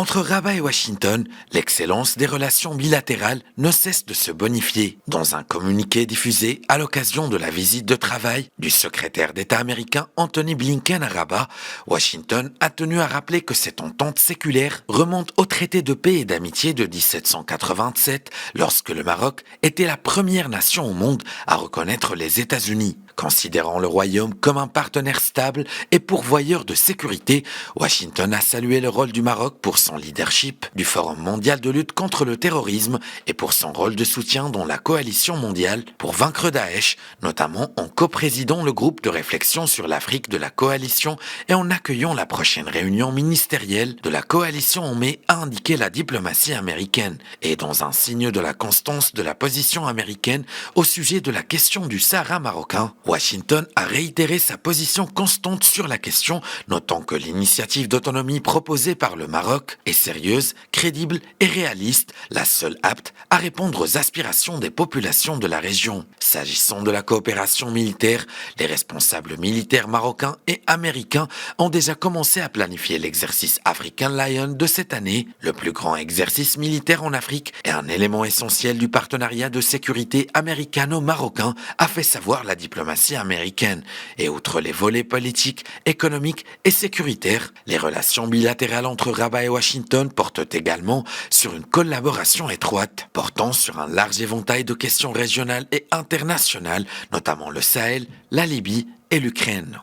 Entre Rabat et Washington, l'excellence des relations bilatérales ne cesse de se bonifier. Dans un communiqué diffusé à l'occasion de la visite de travail du secrétaire d'État américain Anthony Blinken à Rabat, Washington a tenu à rappeler que cette entente séculaire remonte au traité de paix et d'amitié de 1787, lorsque le Maroc était la première nation au monde à reconnaître les États-Unis. Considérant le Royaume comme un partenaire stable et pourvoyeur de sécurité, Washington a salué le rôle du Maroc pour son leadership du Forum mondial de lutte contre le terrorisme et pour son rôle de soutien dans la coalition mondiale pour vaincre Daesh, notamment en coprésidant le groupe de réflexion sur l'Afrique de la coalition et en accueillant la prochaine réunion ministérielle de la coalition en mai, a indiqué la diplomatie américaine. Et dans un signe de la constance de la position américaine au sujet de la question du Sahara marocain, Washington a réitéré sa position constante sur la question, notant que l'initiative d'autonomie proposée par le Maroc est sérieuse, crédible et réaliste, la seule apte à répondre aux aspirations des populations de la région. S'agissant de la coopération militaire, les responsables militaires marocains et américains ont déjà commencé à planifier l'exercice African Lion de cette année, le plus grand exercice militaire en Afrique et un élément essentiel du partenariat de sécurité américano-marocain, a fait savoir la diplomatie américaine. Et outre les volets politiques, économiques et sécuritaires, les relations bilatérales entre Rabat et Washington portent également sur une collaboration étroite, portant sur un large éventail de questions régionales et internationales, notamment le Sahel, la Libye et l'Ukraine.